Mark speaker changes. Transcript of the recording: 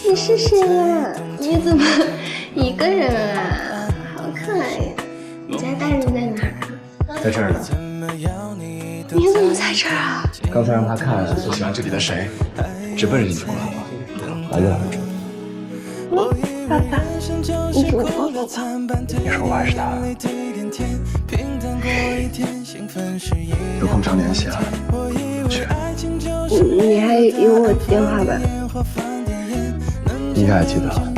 Speaker 1: 你是谁呀？你怎么一个人啊？好可爱呀！你家大人在哪儿啊？
Speaker 2: 在这儿呢。
Speaker 1: 你怎么在这儿啊？
Speaker 2: 刚才让他看我喜欢这里的谁，直奔着你走了。来着。
Speaker 1: 爸爸，你主动的吧？
Speaker 2: 你说我还是他。有空常联系啊。去。
Speaker 1: 你还有我电话吧？
Speaker 2: 应该还记得。